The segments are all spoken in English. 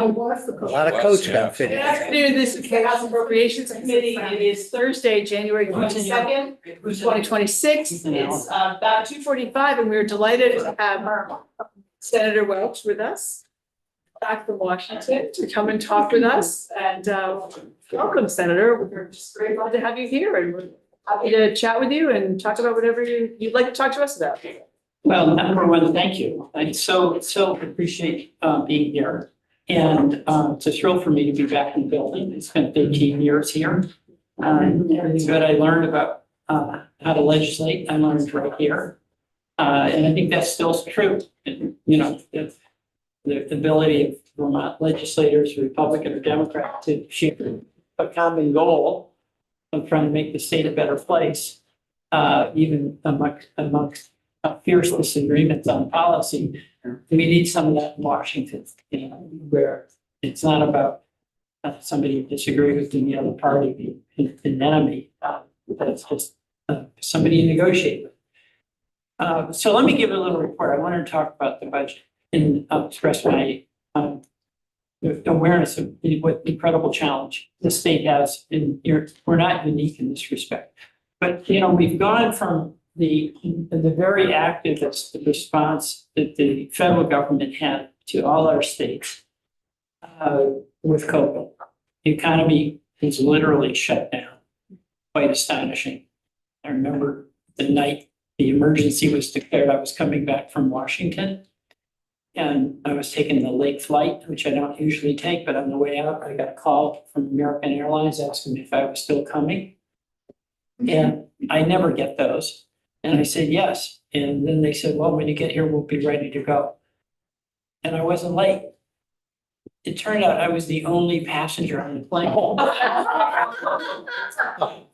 A lot of coach got fit Good in. afternoon, this is the House Appropriations Committee. It is Thursday, January 22nd, 2026. It's about 2:45, and we're delighted to have Senator Welch with us, back from Washington, to come and talk with us. And welcome, Senator. We're just very glad to have you here, and we're happy to chat with you and talk about whatever you'd like to talk to us about. Well, number one, thank you. I so appreciate being here. And it's a thrill for me to be back in the building. I spent 13 years here. Everything that I learned about how to legislate, I learned right here. And I think that's still true. And, you know, the ability of Vermont legislators, Republican or Democrat, to share a common goal of trying to make the state a better place, even amongst fierce disagreements on policy. We need some of that in Washington, you know, where it's not about somebody you disagree with in the other party being an enemy, but it's just somebody you negotiate with. So let me give a little report. I wanted to talk about the budget and express my awareness of what incredible challenge the state has. And we're not unique in this respect, but you know, we've gone from the very active response that the federal government had to all our states with COVID. The economy is literally shut down. Quite astonishing. I remember the night the emergency was declared, I was coming back from Washington and I was taking the late flight, which I don't usually take, but on the way out, I got a call from American Airlines asking me if I was still coming. And I never get those. And I said, yes. And then they said, well, when you get here, we'll be ready to go. And I wasn't late. It turned out I was the only passenger on the plane.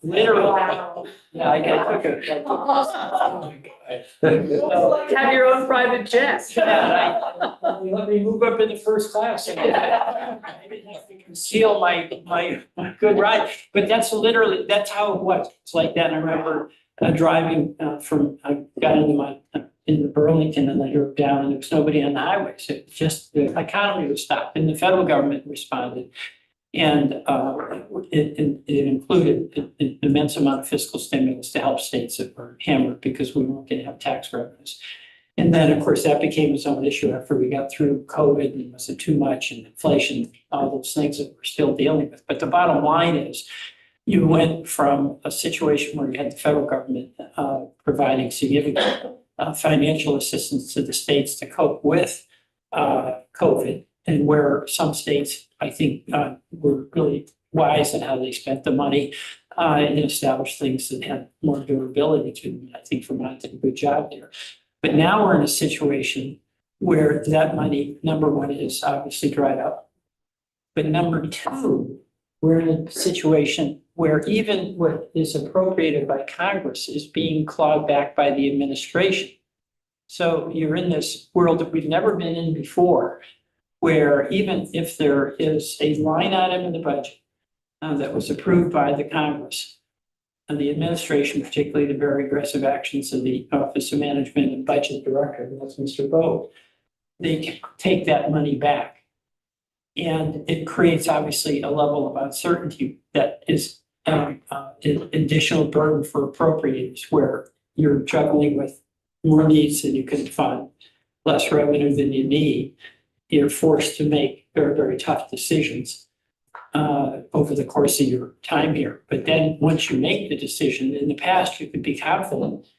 Literally. Yeah, I took it. Have your own private jet. Yeah, let me move up into first class. I didn't have to conceal my good ride. But that's literally, that's how it was. It's like that. And I remember driving I got into Burlington and I drove down and there was nobody on the highway. So it just, the economy was stopped and the federal government responded. And it included an immense amount of fiscal stimulus to help states that were hammered because we weren't going to have tax revenues. And then, of course, that became its own issue after we got through COVID and was it too much and inflation, all those things that we're still dealing with. But the bottom line is, you went from a situation where you had the federal government providing significant financial assistance to the states to cope with COVID, and where some states, I think, were really wise in how they spent the money and established things that had more durability to them. I think Vermont did a good job there. But now we're in a situation where that money, number one, is obviously dried up. But number two, we're in a situation where even what is appropriated by Congress is being clawed back by the administration. So you're in this world that we've never been in before, where even if there is a line item in the budget that was approved by the Congress and the administration, particularly the very aggressive actions of the Office of Management and Budget Director, that's Mr. Bowe, they can take that money back. And it creates obviously a level of uncertainty that is an additional burden for appropriators, where you're juggling with more needs than you can fund, less revenue than you need. You're forced to make very, very tough decisions over the course of your time here. But then once you make the decision, in the past, you could be confident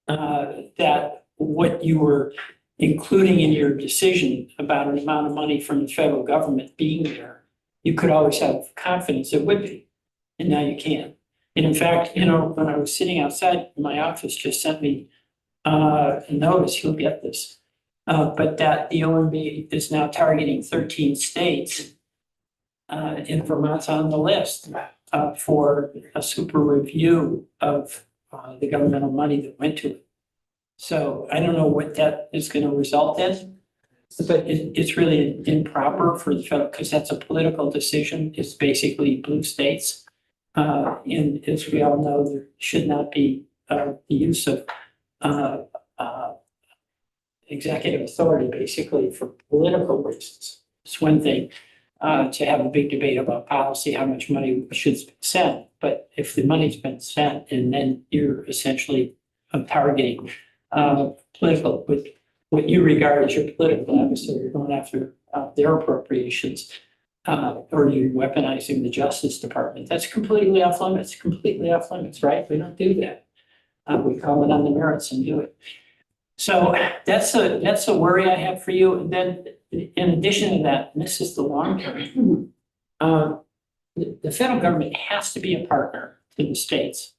that what you were including in your decision about an amount of money from the federal government being there, you could always have confidence it would be. And now you can't. And in fact, you know, when I was sitting outside, my office just sent me a notice, you'll get this. But that the OMB is now targeting 13 states, and Vermont's on the list for a super review of the governmental money that went to it. So I don't know what that is going to result in, but it's really improper for the federal, because that's a political decision. It's basically blue states. And as we all know, there should not be the use of executive authority basically for political reasons. It's one thing to have a big debate about policy, how much money should be spent. But if the money's been spent and then you're essentially targeting political, what you regard as your political adversary, you're going after their appropriations, or you're weaponizing the Justice Department, that's completely off limits, right? We don't do that. We call it on the merits and do it. So that's a worry I have for you. And then in addition to that, and this is the long term, the federal government has to be a partner to the states.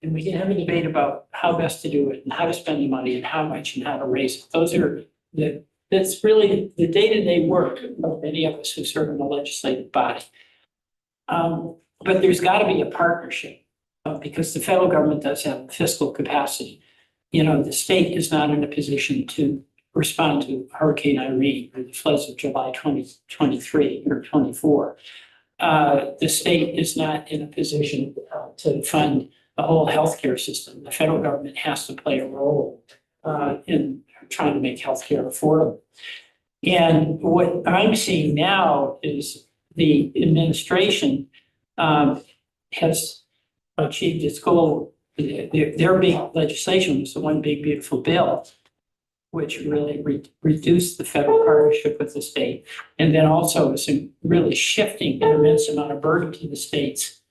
And we can have a debate about how best to do it and how to spend the money and how much and how to raise it. That's really the day-to-day work of many of us who serve in the legislative body. But there's got to be a partnership because the federal government does have fiscal capacity. You know, the state is not in a position to respond to Hurricane Irene or the floods of July 2023 or 24. The state is not in a position to fund the whole healthcare system. The federal government has to play a role in trying to make healthcare affordable. And what I'm seeing now is the administration has achieved its goal. Their big legislation was the One Big Beautiful Bill, which really reduced the federal partnership with the state, and then also is really shifting an immense amount of burden to the states.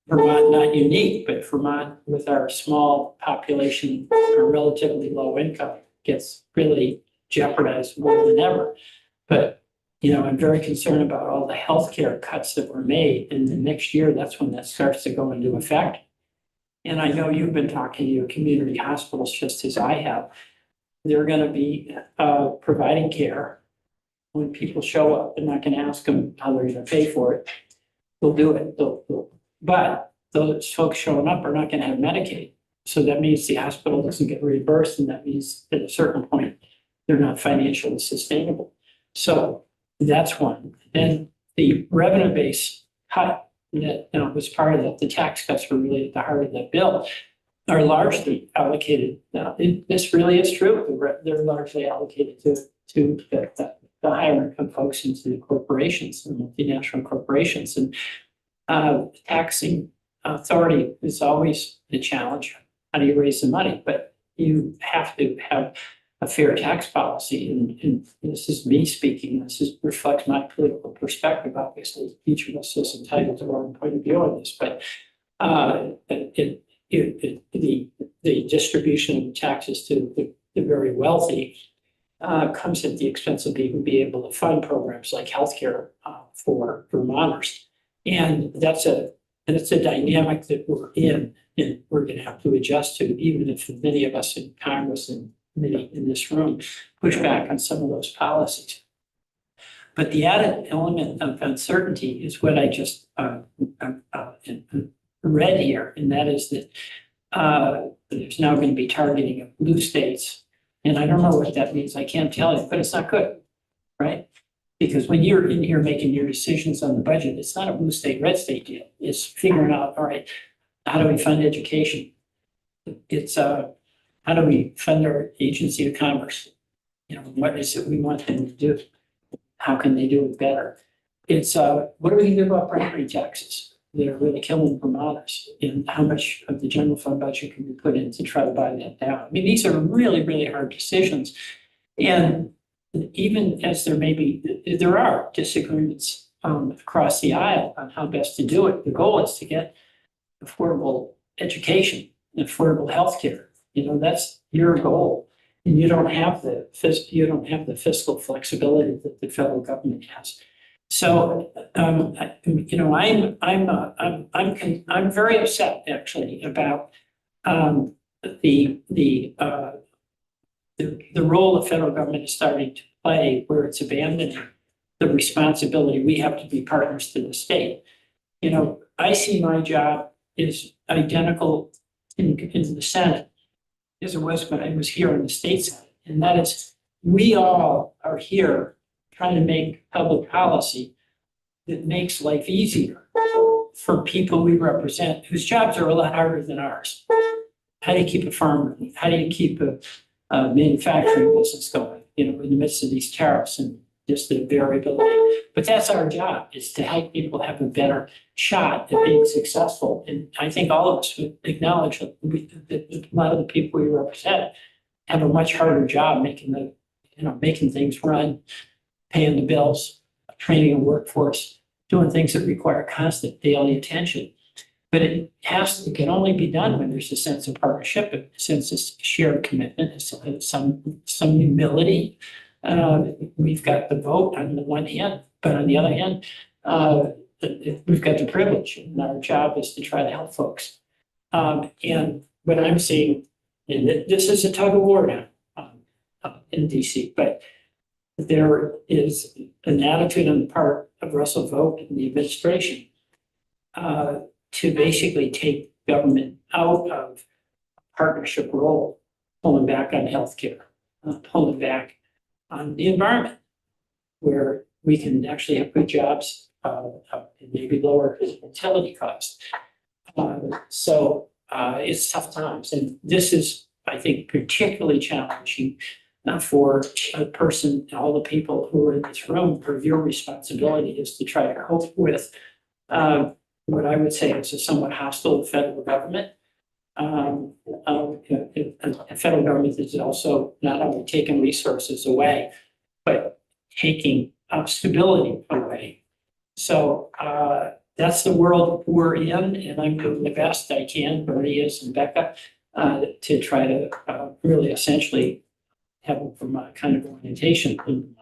Vermont, not unique, but Vermont, with our small population, our relatively low income, gets really jeopardized more than ever. But, you know, I'm very concerned about all the healthcare cuts that were made. And the next year, that's when that starts to go into effect. And I know you've been talking to your community hospitals just as I have. They're going to be providing care when people show up. They're not going to ask them how they're going to pay for it. They'll do it. But those folks showing up are not going to have Medicaid. So that means the hospital doesn't get reimbursed. And that means at a certain point, they're not financially sustainable. So that's one. Then the revenue base cut that was part of that, the tax cuts were really at the heart of that bill, are largely allocated. This really is true. They're largely allocated to the higher income folks into the corporations and multinational corporations. And taxing authority is always the challenge. How do you raise the money? But you have to have a fair tax policy. And this is me speaking. Reflects my political perspective. Obviously, each of us is entitled to our own point of view on this. But the distribution of the taxes to the very wealthy comes at the expense of people being able to fund programs like healthcare for Vermonters. And that's a dynamic that we're in, and we're going to have to adjust to, even if many of us in Congress and many in this room push back on some of those policies. But the added element of uncertainty is what I just read here, and that is that there's now going to be targeting of blue states. And I don't know what that means. I can't tell you, but it's not good, right? Because when you're in here making your decisions on the budget, it's not a blue state, red state deal. It's figuring out, all right, how do we fund education? It's how do we fund our agency of commerce? You know, what is it we want them to do? How can they do it better? It's what are we going to do about property taxes? They're really killing Vermonters, and how much of the general fund budget can be put in to try to buy that down? I mean, these are really, really hard decisions. And even as there are disagreements across the aisle on how best to do it, the goal is to get affordable education and affordable healthcare. You know, that's your goal, and you don't have the fiscal flexibility that the federal government has. So, you know, I'm very upset actually about the role the federal government is starting to play, where it's abandoning the responsibility. We have to be partners to the state. You know, I see my job is identical in the Senate as it was when I was here in the state Senate. And that is, we all are here trying to make public policy that makes life easier for people we represent, whose jobs are a lot harder than ours. How do you keep a farm running? How do you keep a manufacturing business going, you know, in the midst of these tariffs and just the variability. But that's our job, is to help people have a better shot at being successful. And I think all of us would acknowledge that a lot of the people we represent have a much harder job making things run, paying the bills, training a workforce, doing things that require constant daily attention. But it can only be done when there's a sense of partnership, a sense of shared commitment, some humility. We've got the vote on the one hand, but on the other hand, we've got the privilege, and our job is to try to help folks. And what I'm seeing, and this is a tug of war now in DC, but there is an attitude on the part of Russell Vogt and the administration to basically take government out of a partnership role, pulling back on healthcare, pulling back on the environment, where we can actually have good jobs and maybe lower utility costs. So it's tough times. And this is, I think, particularly challenging for a person, all the people who are in this room, where your responsibility is to try to cope with what I would say is a somewhat hostile federal government. A federal government is also not only taking resources away, but taking stability away. So that's the world we're in, and I'm doing the best I can, Bernie is and Becca, to try to really essentially have a kind of orientation in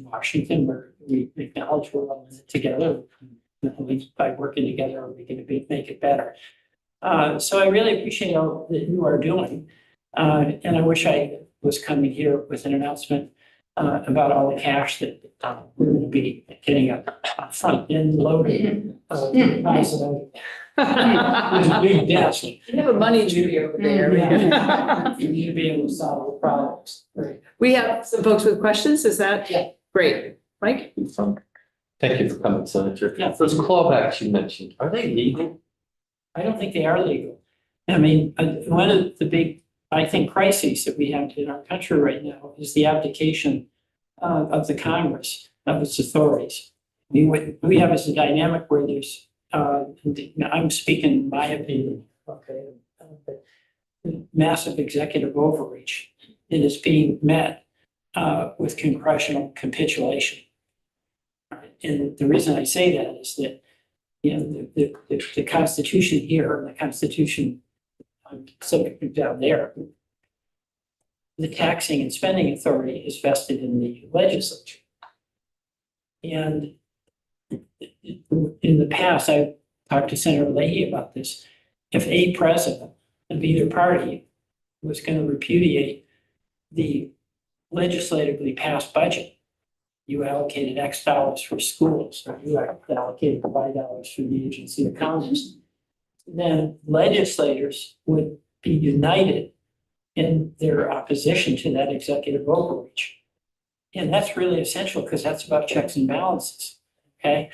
Washington, where we acknowledge we're all in it together. By working together, we can make it better. So I really appreciate all that you are doing. And I wish I was coming here with an announcement about all the cash that we're going to be getting up front end loaded. There's a big desk. You have a money tree over there. You need to be able to solve the problems. Right. We have some folks with questions. Is that? Yeah. Great. Mike? Thank you for coming, Senator. Yeah. Those clawbacks you mentioned, are they legal? I don't think they are legal. I mean, one of the big, I think, crises that we have in our country right now is the abdication of the Congress, of its authorities. We have a dynamic where there's, I'm speaking my opinion, okay, massive executive overreach. It is being met with congressional capitulation. And the reason I say that is that, the Constitution here and the Constitution down there, the taxing and spending authority is vested in the legislature. And in the past, I talked to Senator Leahy about this. If a president of either party was going to repudiate the legislatively passed budget, you allocated X dollars for schools, or you allocated Y dollars for the agency of Congress, then legislators would be united in their opposition to that executive overreach. And that's really essential, because that's about checks and balances, okay?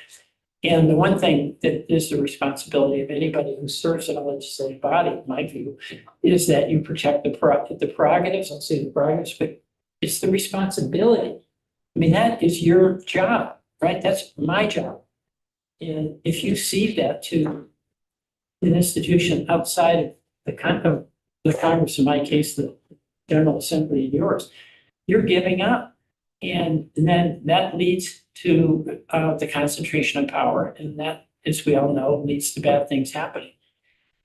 And the one thing that is the responsibility of anybody who serves in a legislative body, in my view, is that you protect the prerogatives, I'll say the prerogatives, but it's the responsibility. I mean, that is your job, right? That's my job. And if you cede that to an institution outside of the Congress, in my case, the General Assembly, and yours, you're giving up. And then that leads to the concentration of power. And that, as we all know, leads to bad things happening.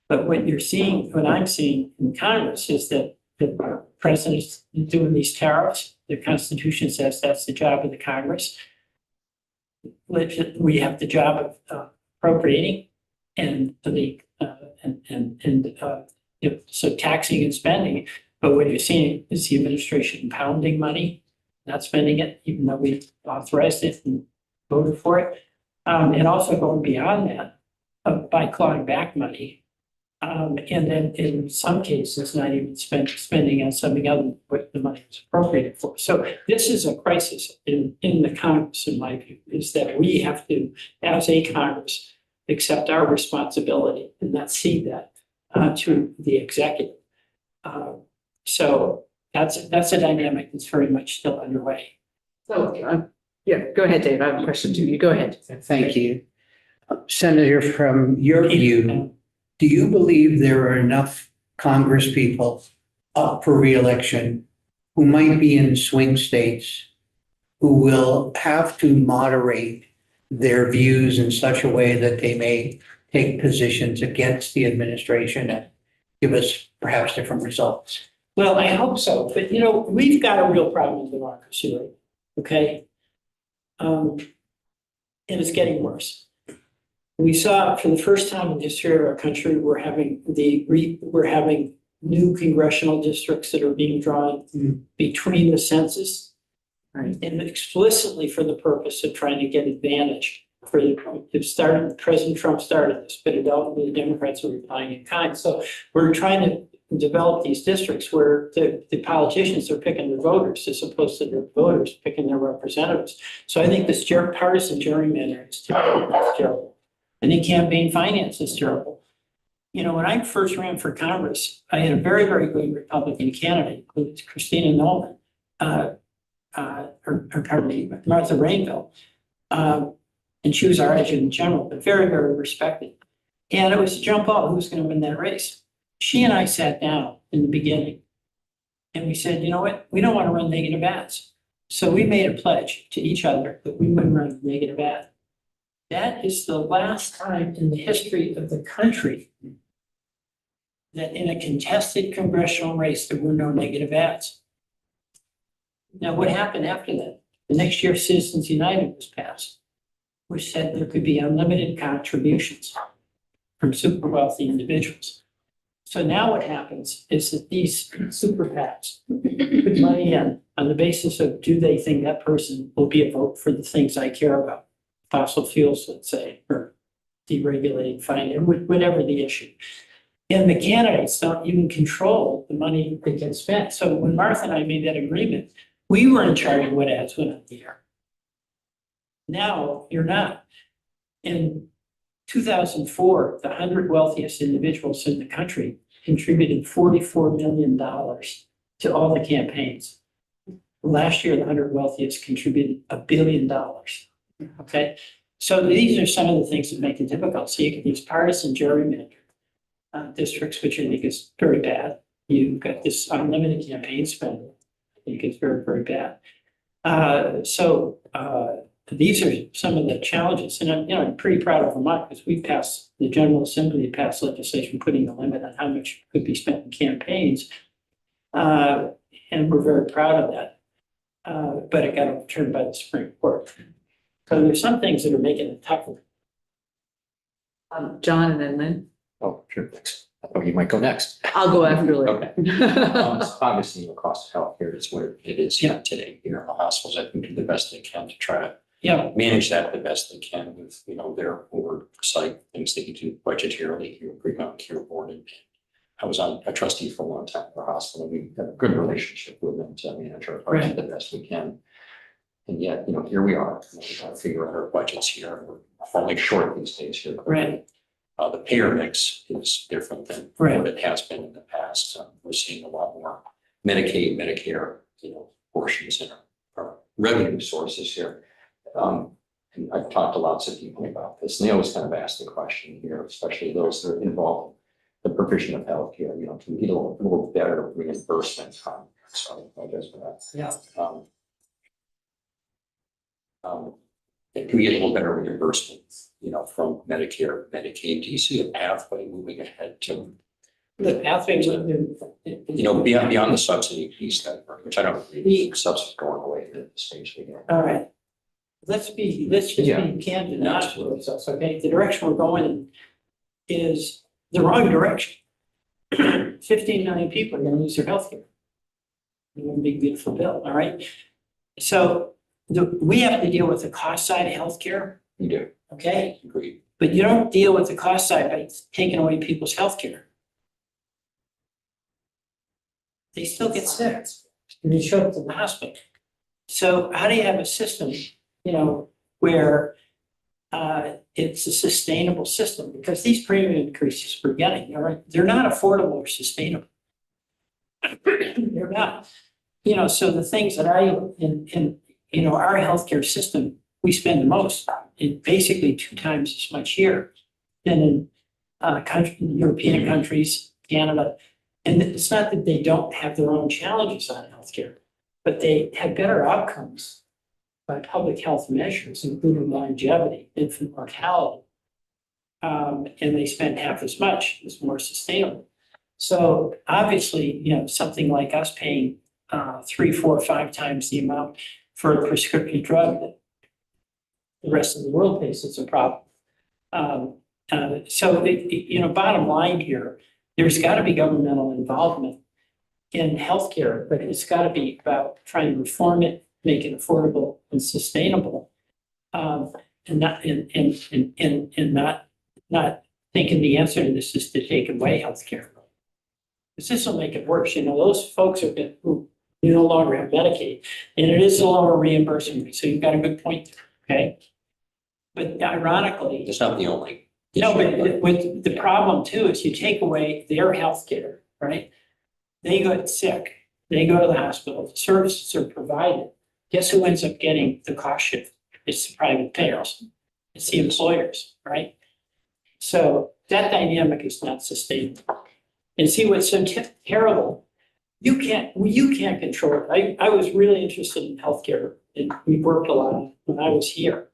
But what I'm seeing in Congress is that the president's doing these tariffs. The Constitution says that's the job of the Congress. We have the job of appropriating and so taxing and spending. But what you're seeing is the administration pounding money, not spending it, even though we authorized it and voted for it. And also going beyond that by clawing back money. And then in some cases, not even spending on something other than what the money was appropriated for. So this is a crisis in the Congress, in my view, is that we have to, as a Congress, accept our responsibility and not cede that to the executive. So that's a dynamic that's very much still underway. So, yeah, go ahead, Dave. I have a question too. You go ahead. Thank you. Senator, from your view, do you believe there are enough Congress people up for reelection who might be in swing states who will have to moderate their views in such a way that they may take positions against the administration and give us perhaps different results? Well, I hope so, but we've got a real problem with democracy, right? Okay? And it's getting worse. We saw for the first time in the history of our country, we're having new congressional districts that are being drawn between the census. Right. And explicitly for the purpose of trying to get advantage President Trump started this, but ultimately the Democrats were replying in kind. So we're trying to develop these districts where the politicians are picking their voters as opposed to their voters picking their representatives. So I think this partisan gerrymandering is terrible. It's terrible. I think campaign finance is terrible. When I first ran for Congress, I had a very, very good Republican candidate, Christina Nolan, Martha Rainville. And she was our adjutant general, but very, very respected. And it was a jump ball who was going to win that race. She and I sat down in the beginning and we said, you know what? We don't want to run negative ads. So we made a pledge to each other that we wouldn't run a negative ad. That is the last time in the history of the country that in a contested congressional race, there were no negative ads. Now, what happened after that? The next year, Citizens United was passed, which said there could be unlimited contributions from super wealthy individuals. So now what happens is that these super PACs put money in on the basis of, do they think that person will be a vote for the things I care about? Fossil fuels, let's say, or deregulating finance, whatever the issue. And the candidates don't even control the money that gets spent. So when Martha and I made that agreement, we were in charge of what ads went on the air. Now you're not. In 2004, the 100 wealthiest individuals in the country contributed $44 million to all the campaigns. Last year, the 100 wealthiest contributed $1 billion. Okay, so these are some of the things that make it difficult. So you get these partisan gerrymandered districts, which I think is very bad. You've got this unlimited campaign spending. I think it's very, very bad. These are some of the challenges, and I'm pretty proud of Vermont because we passed, the General Assembly passed legislation putting a limit on how much could be spent in campaigns, and we're very proud of that. But it got overturned by the Supreme Court. So there's some things that are making it tougher. John and then Lynn. Oh, sure, thanks. Oh, you might go next. I'll go after Lynn. Okay. Obviously, the cost of healthcare is what it is here today. Here in the hospitals, I think do the best they can to try to manage that the best they can with, their oversight, things they can do budgetarily here, pre-con care board. And I was on a trustee for a long time for a hospital. We have a good relationship with them to manage our budget the best we can. And yet, here we are. We got to figure out our budgets here. We're falling short these days here. Right. The payer mix is different than what it has been in the past. We're seeing a lot more Medicaid, Medicare, portions in our revenue sources here. And I've talked to lots of people about this, and they always kind of ask the question here, especially those that are involved in the provision of healthcare. Can we get a little better reimbursement from? So I guess for that. Yeah. Can we get a little better reimbursement, from Medicare, Medicaid? Do you see a pathway moving ahead to the pathways? Beyond the subsidy piece, which I don't believe the subsidy going away at this stage again. All right. Let's just be candid and honest with ourselves, okay? The direction we're going in is the wrong direction. 15 million people are going to lose their health care. One big beautiful bill, all right? So we have to deal with the cost side of healthcare. You do. Okay. Agreed. But you don't deal with the cost side by taking away people's health care. They still get sick and they show up to the hospital. So how do you have a system, where it's a sustainable system? Because these premium increases we're getting, all right, they're not affordable or sustainable. They're not. So the things that our healthcare system, we spend the most, basically 2 times as much here than in European countries, Canada. And it's not that they don't have their own challenges on healthcare, but they have better outcomes by public health measures, including longevity, infant mortality. And they spend half as much, it's more sustainable. So obviously, something like us paying 3, 4, 5 times the amount for a prescription drug that the rest of the world pays, it's a problem. So, bottom line here, there's got to be governmental involvement in healthcare, but it's got to be about trying to reform it, make it affordable and sustainable, and not not thinking the answer to this is to take away healthcare. Because this will make it worse. Those folks who no longer have Medicaid, and it is a lower reimbursement. So you've got a good point there, okay? But ironically, It's not the only. no, issue, but with the problem too is you take away their health care, right? They get sick, they go to the hospital, the services are provided. Guess who ends up getting the cost shift? It's the private payers, it's the employers, right? So that dynamic is not sustainable. And see what's so terrible, you can't control it. I was really interested in healthcare and we worked a lot when I was here.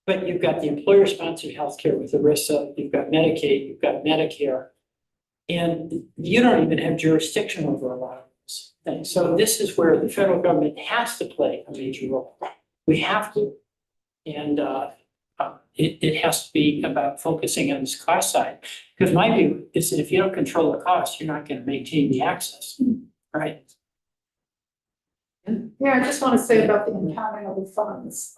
But you've got the employer-sponsored healthcare with ERISA, you've got Medicaid, you've got Medicare, and you don't even have jurisdiction over a lot of those things. So this is where the federal government has to play a major role. We have to, and it has to be about focusing on this cost side. Because my view is that if you don't control the cost, you're not going to maintain the access, right? Yeah, I just want to say about the accounting of the funds.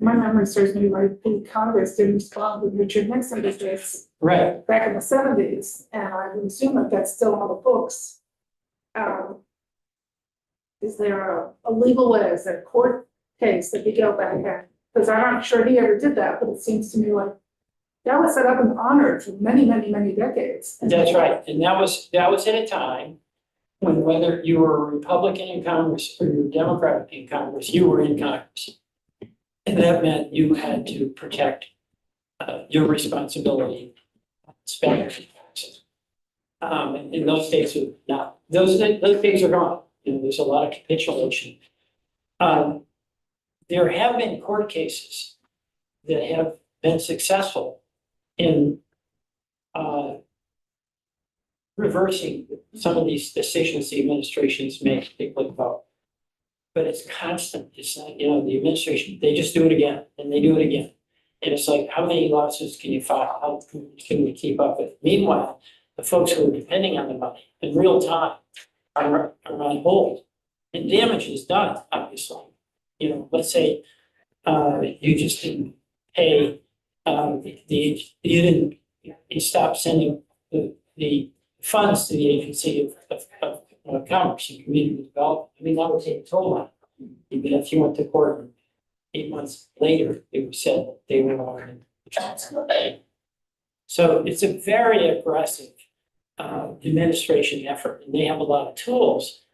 My memory serves me right, the Congress didn't respond when Richard Nixon did this Right. back in the 70s, and I would assume that that's still on the books. Is there a legal way, is there a court case that you go back at? Because I'm not sure he ever did that, but it seems to me like that was set up and honored for many, many, many decades. That's right. And that was at a time when whether you were a Republican in Congress or you were Democratic in Congress, you were in Congress. And that meant you had to protect your responsibility, spending taxes. And those days are not, those days are gone. There's a lot of capitulation. There have been court cases that have been successful in reversing some of these decisions the administrations make, particularly about. But it's constant. It's not, the administration, they just do it again and they do it again. And it's like, how many lawsuits can you file? How can we keep up with it? Meanwhile, the folks who are depending on the money in real time are on hold. And damage is done, obviously. Let's say you just didn't pay you stopped sending the funds to the agency of commerce and community development. I mean, that would take a toll on it. Even if you went to court and 8 months later, it was said that they were on it. So it's a very aggressive administration effort, and they have a lot of tools.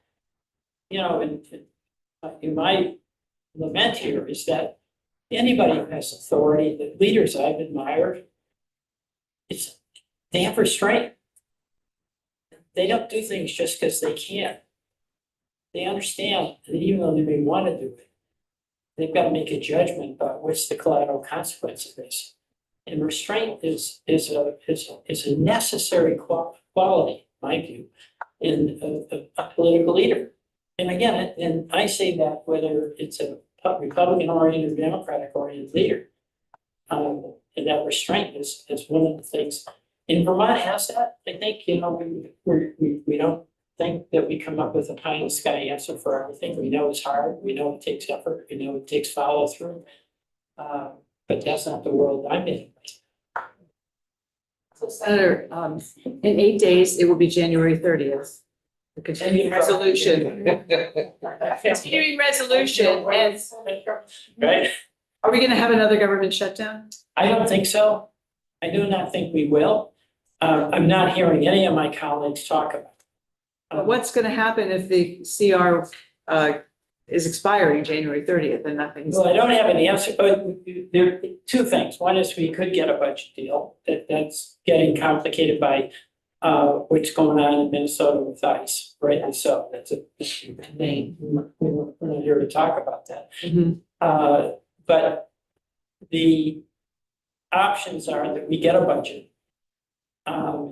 And my lament here is that anybody who has authority, the leaders I've admired, they have restraint. They don't do things just because they can. They understand that even though they may want to do it, they've got to make a judgment about what's the collateral consequence of this. And restraint is a necessary quality, in my view, in a political leader. And again, and I say that whether it's a Republican-oriented or Democratic-oriented leader, and that restraint is one of the things. And Vermont has that. I think, we don't think that we come up with a pie in the sky answer for everything. We know it's hard. We know it takes effort. We know it takes follow through. But that's not the world I'm in. So Senator, in 8 days, it will be January 30th. The continuing resolution. Continuing resolution, and Right? are we gonna have another government shutdown? I don't think so. I do not think we will. I'm not hearing any of my colleagues talk about it. What's gonna happen if the CR is expiring January 30th and nothing's. Well, I don't have an answer, but there are two things. One is we could get a budget deal, that's getting complicated by what's going on in Minnesota with ice, right? And so that's a main, we're not here to talk about that. Mhm. But the options are that we get a budget.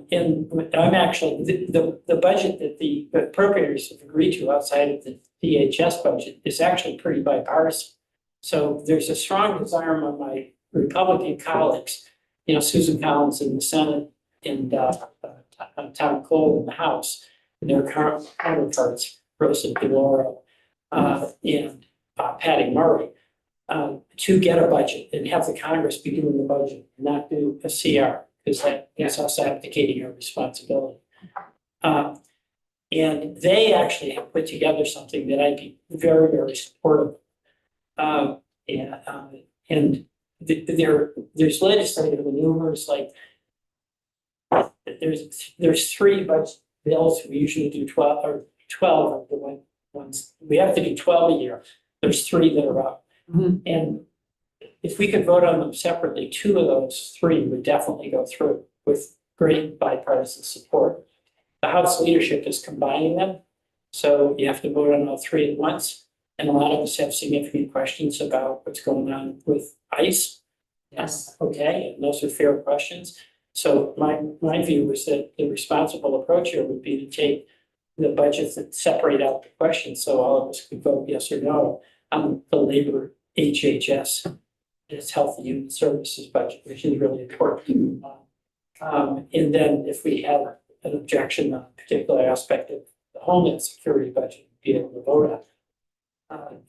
And I'm actually, the budget that the appropriators have agreed to outside of the DHS budget is actually pretty bipartisan. So there's a strong desire among my Republican colleagues, you know, Susan Collins in the Senate and Tom Cole in the House, and their counterparts, Rosa DeLauro and Patty Murray, to get a budget and have the Congress be doing the budget, and not do a CR, because that is us abdicating our responsibility. And they actually have put together something that I'd be very, very supportive of. And there's legislative maneuvers, like there's 3 budget bills. We usually do 12 of the ones. We have to do 12 a year. There's 3 that are up. Mhm. And if we could vote on them separately, 2 of those 3 would definitely go through with great bipartisan support. The House leadership is combining them, so you have to vote on all 3 at once. And a lot of us have significant questions about what's going on with ICE. Yes. Okay, and those are fair questions. So my view is that the responsible approach here would be to take the budgets and separate out the questions, so all of us could vote yes or no on the labor HHS, its Health and Human Services budget, which is really important. And then if we have an objection on a particular aspect of the Homeland Security budget, be able to vote on it.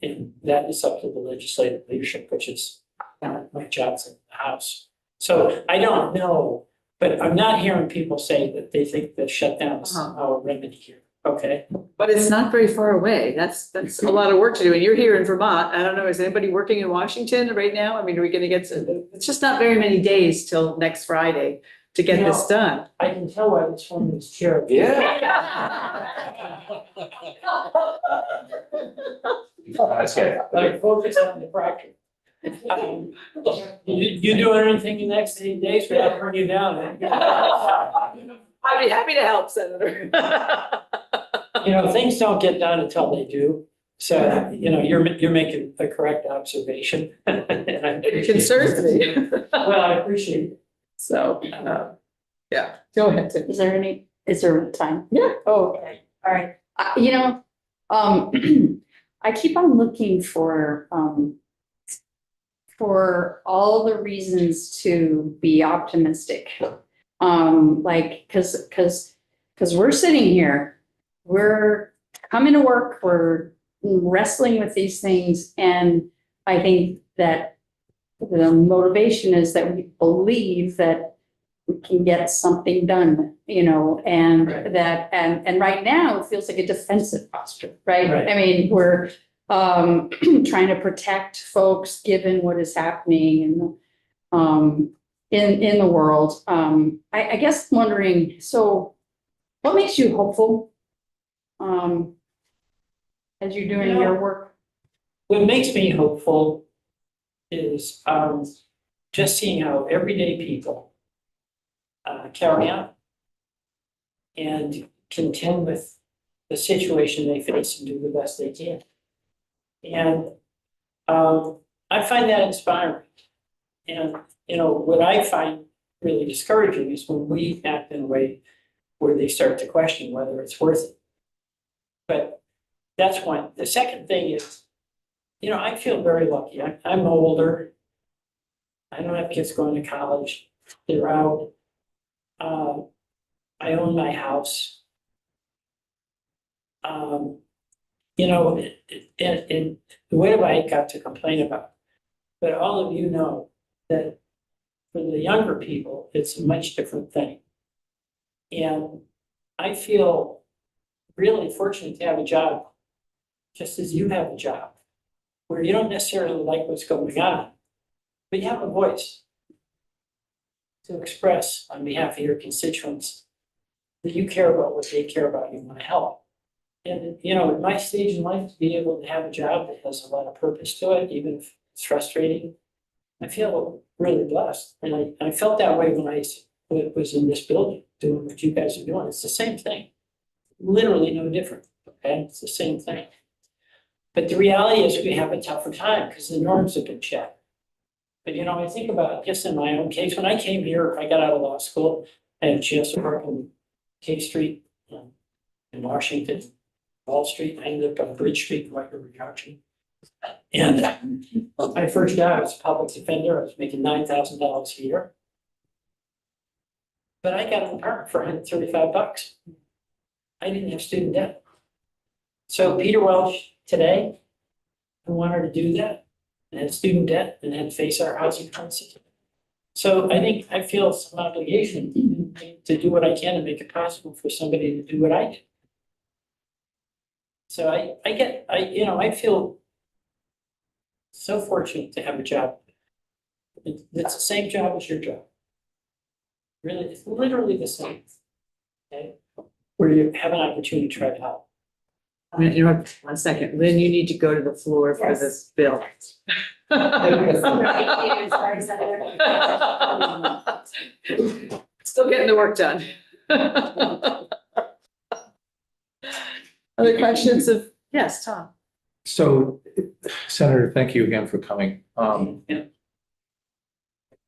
And that is up to the legislative leadership, which is Mike Johnson in the House. So I don't know, but I'm not hearing people say that they think the shutdown is somehow a remedy here. Okay. But it's not very far away. That's a lot of work to do. And you're here in Vermont. I don't know, is anybody working in Washington right now? I mean, are we gonna get it's just not very many days till next Friday to get this done. I can tell why this woman is chair. That's good. Like, focus on the practice. You doing anything in the next 8 days without bringing you down? I'd be happy to help, Senator. You know, things don't get done until they do. So, you know, you're making a correct observation. It concerns me. Well, I appreciate it. So, yeah, go ahead, Tim. Is there time? Yeah. Oh, okay, all right. I keep on looking for all the reasons to be optimistic. Like, cause we're sitting here, we're coming to work, we're wrestling with these things. And I think that the motivation is that we believe that we can get something done, you know, and Right. that, and right now it feels like a defensive posture, right? Right. I mean, we're trying to protect folks given what is happening in the world. I guess I'm wondering, so what makes you hopeful as you're doing your work? What makes me hopeful is just seeing how everyday people carry on and contend with the situation they face and do the best they can. And I find that inspiring. And, you know, what I find really discouraging is when we act in a way where they start to question whether it's worth it. But that's one. The second thing is, you know, I feel very lucky. I'm older. I don't have kids going to college. They're out. I own my house. You know, and what have I got to complain about? But all of you know that for the younger people, it's a much different thing. And I feel really fortunate to have a job, just as you have a job, where you don't necessarily like what's going on, but you have a voice to express on behalf of your constituents that you care about what they care about, you want to help. And, you know, at my stage in life, to be able to have a job that has a lot of purpose to it, even if it's frustrating, I feel really blessed. And I felt that way when I was in this building, doing what you guys are doing. It's the same thing. Literally no different, okay? It's the same thing. But the reality is we have a tougher time because the norms have been checked. But, you know, I think about just in my own case, when I came here, I got out of law school, I had a chance to work on K Street in Washington, Wall Street. I ended up on Bridge Street, White River Junction. And my first job as a public defender, I was making $9,000 a year. But I got an apartment for $135. I didn't have student debt. So Peter Welch today, who wanted to do that, and had student debt and had to face our housing crisis. So I think I feel some obligation to do what I can to make it possible for somebody to do what I did. So I feel so fortunate to have a job. It's the same job as your job. Really, it's literally the same. Okay, where you have an opportunity to try to help. I'm gonna interrupt 1 second. Lynn, you need to go to the floor for Yes. this bill. Still getting the work done. Other questions of, yes, Tom? So, Senator, thank you again for coming. Yeah.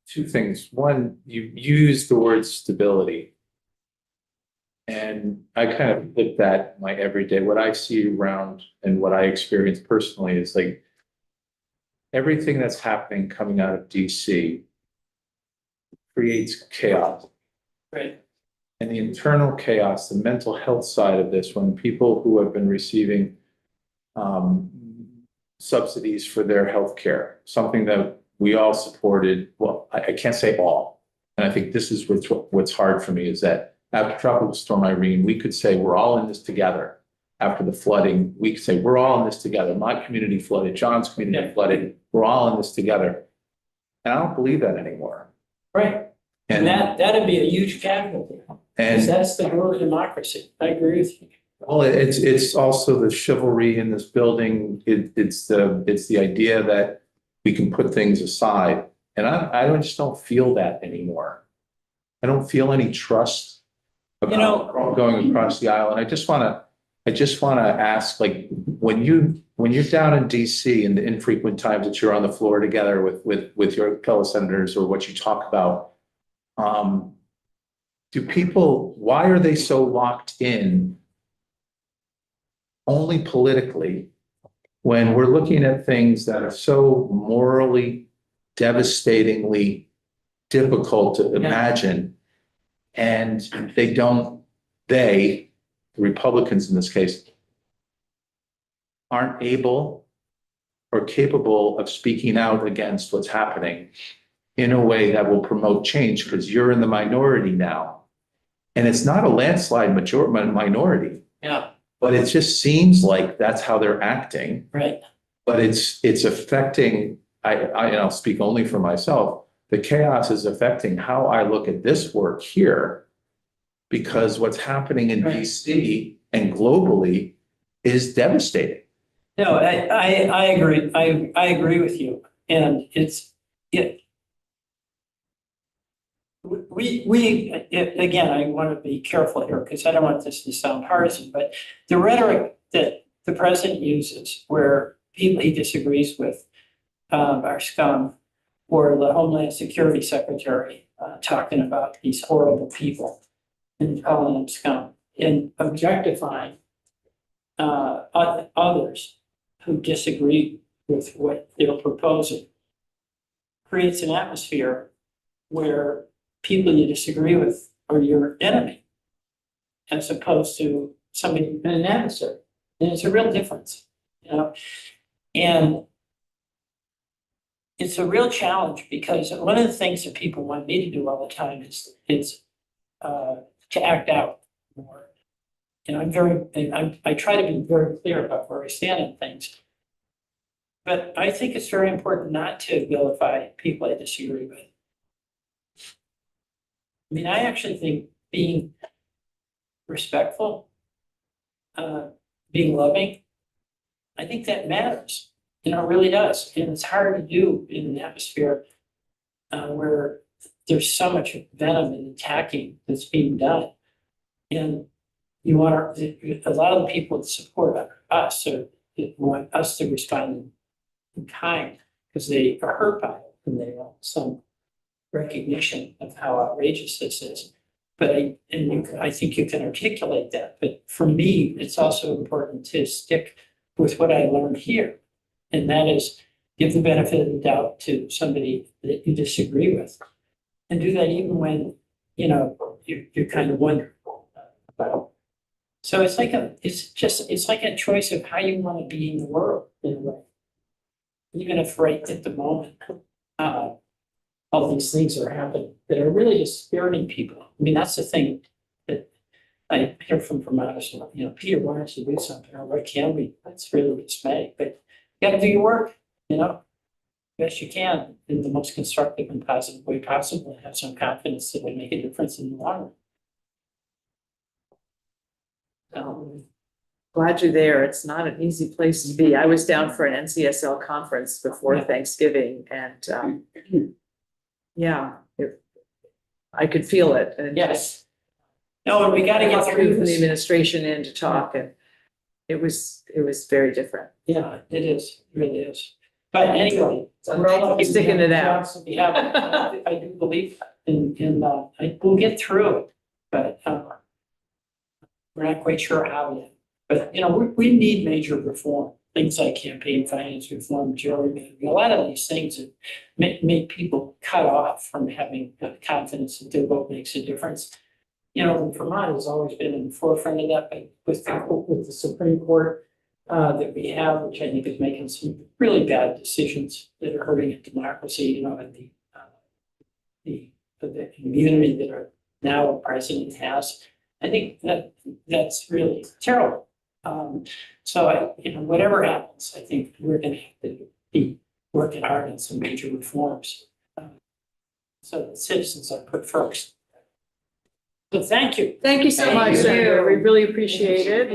Two things. One, you used the word stability. And I kind of live that in my everyday. What I see around and what I experience personally is like everything that's happening coming out of DC creates chaos. Right. And the internal chaos, the mental health side of this, when people who have been receiving subsidies for their health care, something that we all supported. Well, I can't say all. And I think this is what's hard for me is that after Tropical Storm Irene, we could say we're all in this together. After the flooding, we could say we're all in this together. My community flooded, John's community flooded. We're all in this together. And I don't believe that anymore. Right. And that'd be a huge casualty. Because And that's the rule of democracy. I agree with you. well, it's also the chivalry in this building. It's the idea that we can put things aside. And I just don't feel that anymore. I don't feel any trust about going across the aisle. And I just wanna ask, like, when you're down in DC and the infrequent times that you're on the floor together with your fellow senators or what you talk about, why are they so locked in only politically when we're looking at things that are so morally devastatingly difficult to imagine? And the Republicans in this case, aren't able or capable of speaking out against what's happening in a way that will promote change, because you're in the minority now. And it's not a landslide minority. Yeah. But it just seems like that's how they're acting. Right. But it's affecting, I'll speak only for myself. The chaos is affecting how I look at this work here, because what's happening in DC and globally is devastating. No, I agree. I agree with you. And again, I want to be careful here because I don't want this to sound partisan, but the rhetoric that the president uses where people he disagrees with are scum, or the Homeland Security Secretary talking about these horrible people and calling them scum and objectifying others who disagree with what they're proposing creates an atmosphere where people you disagree with are your enemy, as opposed to somebody an adversary. And it's a real difference, you know. And it's a real challenge because one of the things that people want me to do all the time is to act out more. You know, I try to be very clear about where I stand on things. But I think it's very important not to vilify people I disagree with. I mean, I actually think being respectful being loving. I think that matters, it really does, and it's hard to do in an atmosphere where there's so much venom and attacking that's being done. And you want a lot of the people that support us or that want us to respond in kind because they are hurt by it and they want some recognition of how outrageous this is. But I think you can articulate that. But for me, it's also important to stick with what I learned here. And that is give the benefit of the doubt to somebody that you disagree with. And do that even when, you're kind of wondering about. So it's like a choice of how you want to be in the world in a way. Even if right at the moment, all these things are happening that are really dispiriting people. I mean, that's the thing that I hear from Vermonters, Peter, why don't you do something? Or why can't we? That's really dismay, but you gotta do your work, best you can in the most constructive and positive way possible, and have some confidence that will make a difference in the long run. Glad you're there. It's not an easy place to be. I was down for an NCSL conference before Thanksgiving and, I could feel it. And Yes. No, and we gotta get through from the this. administration in to talk and it was very different. Yeah, it is, it really is. But anyway, we're all Sticking it out. Yeah, I do believe that, and we'll get through it, but we're not quite sure how yet. But we need major reform, things like campaign finance reform, gerrymandering, a lot of these things that make people cut off from having confidence that their vote makes a difference. Vermont has always been in the forefront of that, but with the Supreme Court that we have, which I think is making some really bad decisions that are hurting democracy, and the immunity that our now president has. I think that's really terrible. So whatever happens, I think we're going to have to be working hard on some major reforms, so that citizens are put first. So thank you. Thank you so Thank much, you. Senator. We really appreciate it.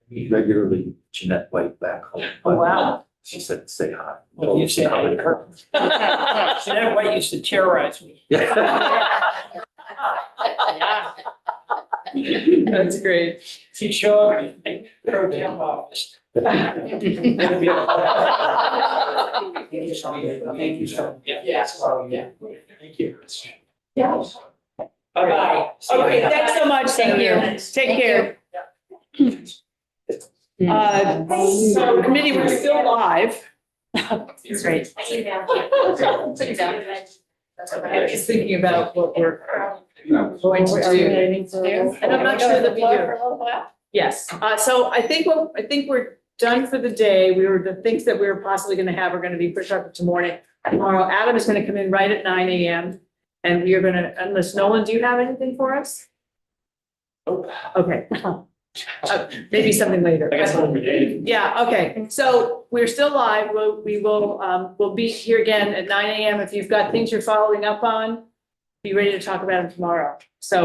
Meet regularly Jeanette White back home. Oh, wow. She said, say hi. Well, you say hi to her. Jeanette White used to terrorize me. That's great. She showed up in the pro tem office. Thank you. Yes. Yeah. Thank you. Yeah. Bye-bye. Okay, thanks so much, Thank you. Senator. Take care. So committee, we're still live. Great. I'm just thinking about what we're going to do. And I'm not sure that we do. Yes, so I think we're done for the day. The things that we were possibly gonna have are gonna be pushed up to morning. Tomorrow, Adam is gonna come in right at 9 a.m. And we are gonna, unless Nolan, do you have anything for us? Okay. Maybe something later. Yeah, okay, so we're still live. We'll be here again at 9 a.m. If you've got things you're following up on, be ready to talk about them tomorrow. So